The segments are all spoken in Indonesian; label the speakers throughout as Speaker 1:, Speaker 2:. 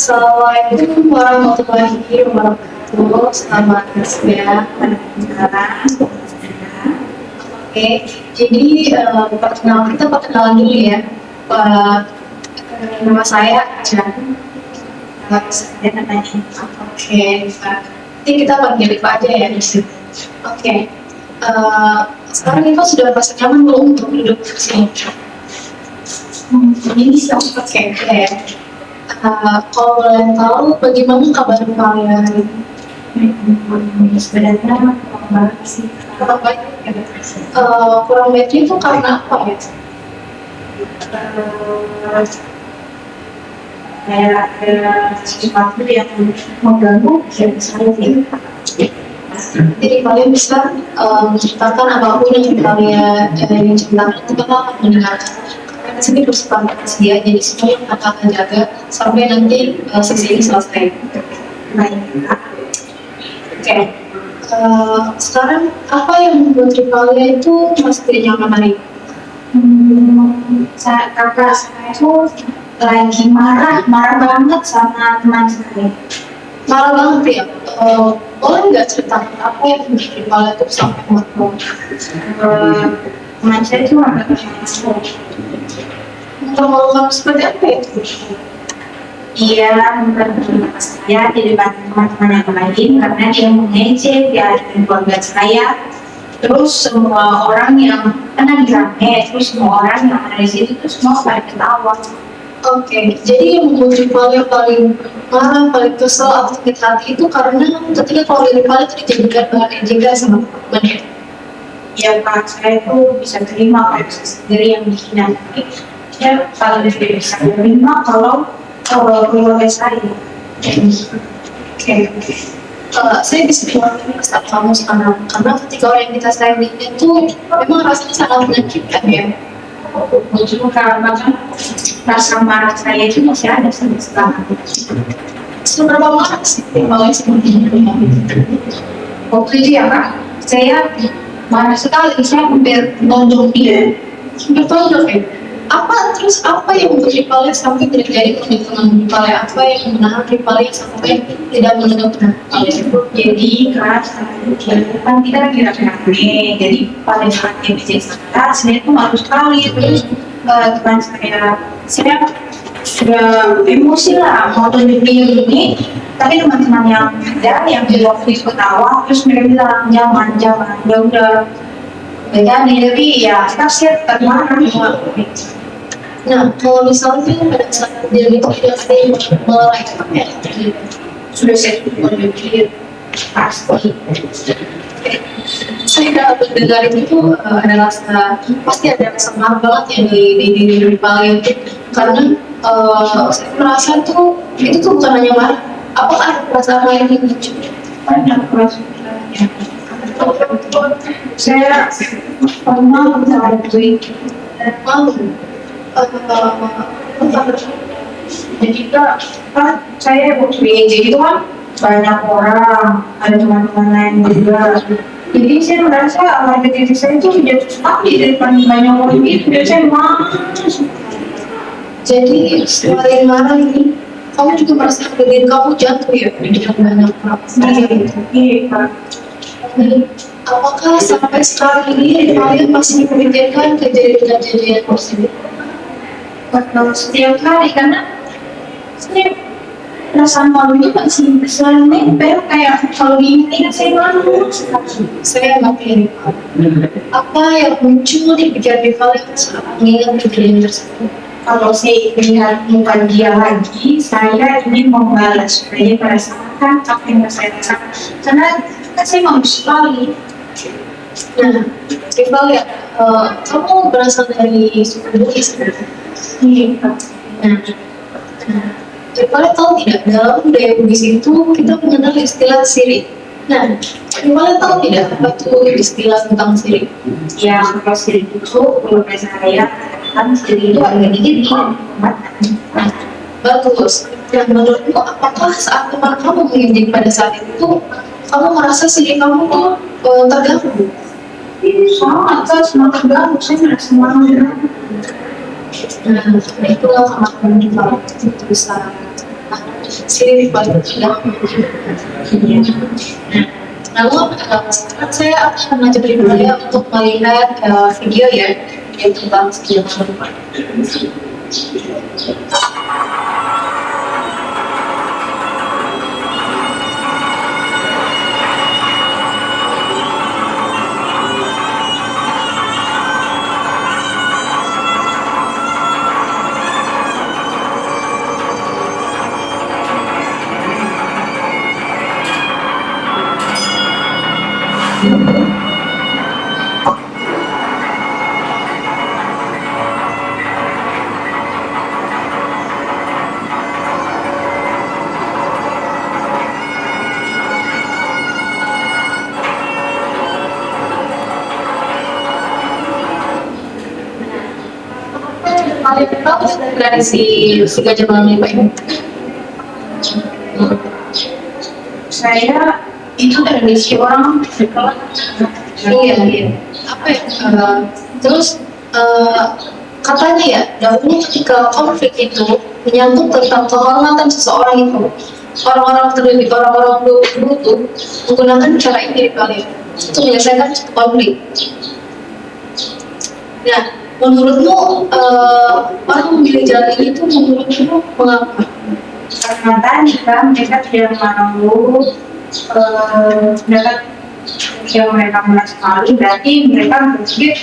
Speaker 1: Assalamualaikum warahmatullahi wabarakatuh. Selamat siang, pendengar. Oke, jadi kita perkenalan dulu ya. Nama saya Jan. Saya namanya. Oke, nanti kita panggil Rifa aja ya di sini. Oke, sekarang Rifa sudah merasa nyaman belum untuk duduk di sini? Ini sih oke. Kalau boleh tahu bagaimana kabar kalian hari ini? Sebenarnya kurang baik sih. Kurang baik ya? Kurang baik itu karena apa ya? Kayak ada sesuatu yang mengganggu saya ini. Jadi kalian bisa menceritakan apapun yang kalian ingin ceritakan, kita akan mendengarkan. Karena sini bersepakat ya, jadi semua yang akan jaga sampai nanti sesi ini selesai. Baik. Oke. Sekarang apa yang membuat kalian itu masih tidak nyaman hari ini?
Speaker 2: Kakak saya itu lagi marah banget sama teman saya.
Speaker 1: Marah banget ya? Boleh nggak cerita apa yang membuat kalian itu sampai marah?
Speaker 2: Teman saya itu agak keras.
Speaker 1: Kalau seperti apa itu?
Speaker 2: Dia mempermainkan saya di depan teman-teman yang lain karena dia mengejek di hadapan keluarga saya. Terus semua orang yang kena dirame, terus semua orang yang ada di situ itu semua pada ketawa.
Speaker 1: Oke, jadi yang membuat kalian paling marah, paling kesel atau sakit hati itu karena ketika keluarga kalian itu dijadikan bahan ejekan sama teman-teman.
Speaker 2: Ya Pak, saya itu bisa terima kalau saya sendiri yang dihina. Ya kalau tidak bisa terima kalau keluarga saya.
Speaker 1: Oke. Saya bisa bilang kesal kamu sekarang karena ketika orang yang kita sayang itu memang rasanya sangat menyakitkan ya.
Speaker 2: Justru karena rasa marah saya itu masih ada sampai sekarang.
Speaker 1: Seberapa marah sih kalau seperti ini?
Speaker 2: Waktu itu ya Pak, saya marah sekali, saya hampir nonjok dia.
Speaker 1: Betul ya. Apa yang membuat kalian sampai tidak jadi menentukan kalian? Apa yang menahan kalian sampai tidak menentukan kalian?
Speaker 2: Jadi keras, kan kita lagi rame-rame, jadi pada saat dia bisa saya itu malu sekali. Terus teman saya sudah emosi lah mau tunjuk dia ini, tapi teman-teman yang ada yang di waktu itu ketawa, terus mereka bilang jangan, ya udah jadi ya kita termarah.
Speaker 1: Nah, kalau misalnya pada saat dia itu tidak melakukan ya, sudah saya tunjukin pasti. Saya mendengar itu ada rasa, pasti ada rasa marah banget ya di diri kalian karena saya merasa itu tuh bukan hanya marah. Apakah ada perasaan lain yang muncul?
Speaker 2: Banyak perasaan. Saya pernah mengalami jadi kan saya waktu itu kan banyak orang, ada teman-teman lain juga. Jadi saya merasa harga diri saya itu jatuh sekali di depan banyak orang itu, dan saya marah.
Speaker 1: Jadi selain marah ini, kamu juga merasa harga diri kamu jatuh ya di depan banyak orang.
Speaker 2: Iya.
Speaker 1: Apakah sampai sekarang ini kalian masih memikirkan kejadian-kejadian tersebut?
Speaker 2: Kalau setiap hari karena saya perasaan malunya masih selalu nempel, kayak kalau diingat saya malu.
Speaker 1: Saya ngerti. Apa yang muncul di pikiran kalian saat mengingat kejadian tersebut?
Speaker 2: Kalau saya melihat muka dia lagi, saya ingin membalas supaya merasakan apa yang saya rasakan. Karena kan saya malu sekali.
Speaker 1: Nah, Rival ya, kamu berasal dari suku Bugis kan?
Speaker 2: Iya.
Speaker 1: Rival tahu tidak, dalam budaya Bugis itu kita mengenal istilah sirik. Nah, Rival tahu tidak apa itu istilah tentang sirik?
Speaker 2: Ya, kalau sirik itu, menurut saya, kan sirik itu agak dikit
Speaker 1: bagus. Dan menurutmu, apakah saat teman kamu menginjak pada saat itu, kamu merasa sirik kamu tuh terganggu?
Speaker 2: Sangat terganggu, saya merasa malu.
Speaker 1: Nah, itulah kenapa kita bisa si rival itu sudah. Lalu sekarang saya akan mengajak Rivalia untuk melihat video ya yang tentang skill berubah. Kalian tahu tradisi si Gajah Malam ini Pak?
Speaker 2: Saya itu tradisi orang
Speaker 1: Iya. Apa ya? Terus katanya ya dahulu ketika konflik itu menyangkut tentang kehormatan seseorang itu, orang-orang terlebih orang-orang dulu tuh menggunakan cara ini kali untuk menyelesaikan konflik. Nah, menurutmu orang memilih jalan ini tuh menurutmu mengapa?
Speaker 2: karena tadi kan mereka tidak mau mereka yang mereka merasa sekali berarti mereka berpikir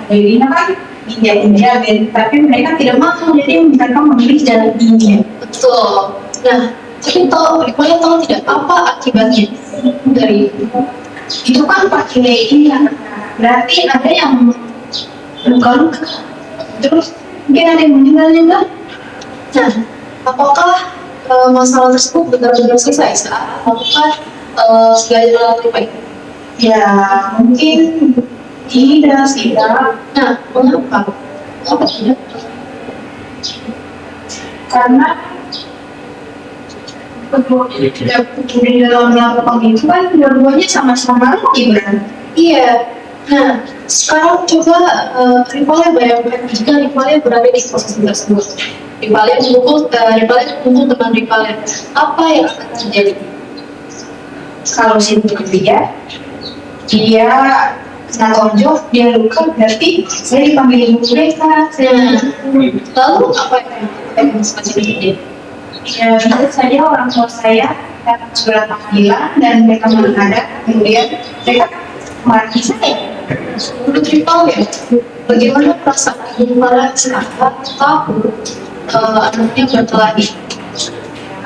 Speaker 2: dirinya kan India tapi mereka tidak mau jadi mereka memilih jalan India.
Speaker 1: Betul. Nah, tapi kalian tahu tidak apa akibatnya dari
Speaker 2: Itu kan pakai ini ya, berarti ada yang luka-luka terus mungkin ada yang meninggal juga.
Speaker 1: Nah, apakah masalah tersebut benar-benar selesai saat melakukan segala jalan baik?
Speaker 2: Ya mungkin tidak sih.
Speaker 1: Nah, mengapa? Mengapa tidak?
Speaker 2: Karena di dalam melakukan itu kan dua-duanya sama-sama rugi kan.
Speaker 1: Iya. Nah, sekarang coba Rivalia bayangkan jika Rivalia berada di posisi tersebut. Rivalia memukul teman Rivalia. Apa yang akan terjadi?
Speaker 2: Kalau dia kena tonjok, dia luka, berarti saya dipanggil ibu mereka.
Speaker 1: Nah, lalu apa yang harus terjadi?
Speaker 2: Ya, menurut saya orang tua saya dapat surat panggilan dan mereka menghadap, kemudian mereka mati saya.
Speaker 1: Menurut Rivalia, bagaimana perasaan ibu Rivalia saat tahu anaknya berkelahi?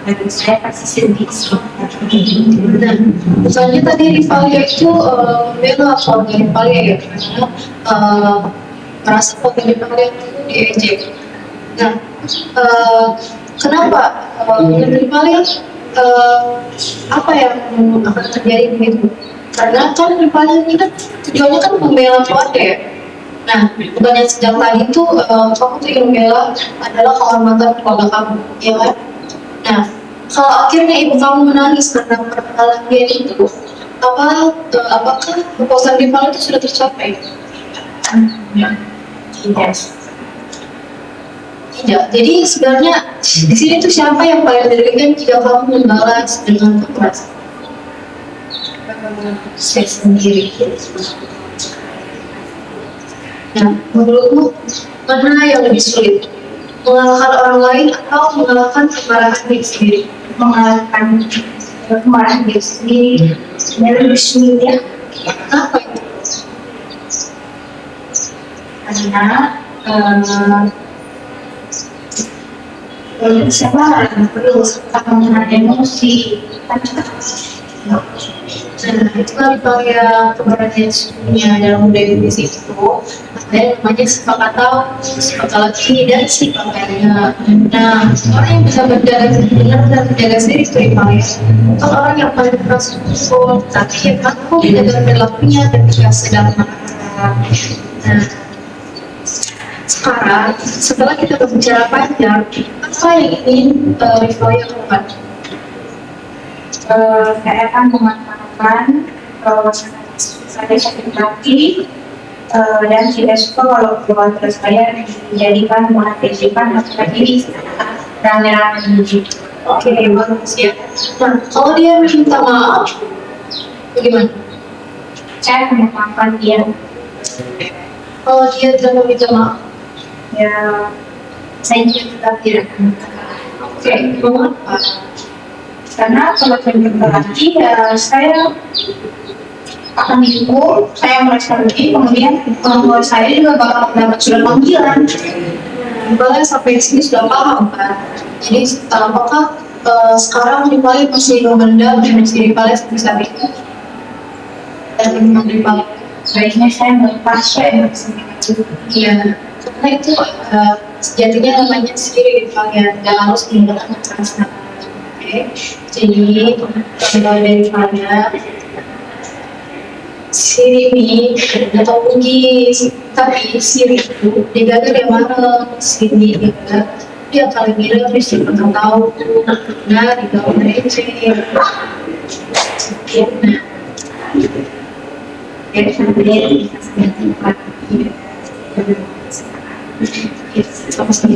Speaker 2: Dan saya pasti sedih.
Speaker 1: Nah, misalnya tadi Rivalia itu membela keluarga Rivalia ya, karena merasa keluarga Rivalia itu diejek. Nah, kenapa menurut Rivalia apa yang akan terjadi begitu? Karena kan Rivalia ini kan tujuannya kan membela keluarga ya. Nah, bukan yang sejak tadi itu kamu tuh yang membela adalah kehormatan keluarga kamu, ya kan? Nah, kalau akhirnya ibu kamu menangis karena perkelahian itu, apakah kepuasan Rival itu sudah tercapai? Tidak. Jadi sebenarnya di sini tuh siapa yang paling dirugikan jika kamu membalas dengan kekerasan? Saya sendiri. Nah, menurutmu mana yang lebih sulit? Mengalahkan orang lain atau mengalahkan kemarahan diri sendiri?
Speaker 2: Mengalahkan kemarahan diri sendiri sebenarnya lebih sulit ya.
Speaker 1: Apa itu?
Speaker 2: Karena sabar, perlu menahan emosi.
Speaker 1: Nah, itulah Rivalia keberadaan sesungguhnya dalam budaya bisnis itu ada yang namanya sifat atau sifat laki dan sifat ganda. Nah, orang yang bisa berjaga benar dan menjaga diri itu Rivalia. Bukan orang yang paling keras usul, tapi yang mampu menjaga perilakunya ketika sedang marah. Nah, sekarang setelah kita berbicara panjang, apa yang ingin Rivalia lakukan?
Speaker 2: Saya akan memanfaatkan saya sakit hati dan tidak suka kalau keluarga saya dijadikan mengapresiasikan masalah diri rame-rame.
Speaker 1: Oke, bagus ya. Nah, kalau dia minta maaf, bagaimana?
Speaker 2: Saya memaafkan dia.
Speaker 1: Kalau dia tidak meminta maaf,
Speaker 2: Ya, saya juga tetap tidak akan minta maaf.
Speaker 1: oke, mengapa?
Speaker 2: Karena kalau saya minta lagi, ya saya akan dihukum, saya merasa rugi, kemudian orang tua saya juga bakal mendapat surat panggilan.
Speaker 1: Kalian sampai sini sudah paham kan? Jadi apakah sekarang di Bali masih memendam dan masih di Bali bisa itu dan memang di Bali?
Speaker 2: Sebaiknya saya melepas saya bersama.
Speaker 1: Iya, karena itu sejatinya namanya sendiri di kalian dan harus menggunakan kekerasan. Oke, jadi mulai dari mana Siri ini atau Ugi, tapi Siri itu dia gagal dia mana Siri dia kali bilang terus dia pernah tahu nah di bawah receh nah
Speaker 2: Jadi sampai
Speaker 1: sama sekali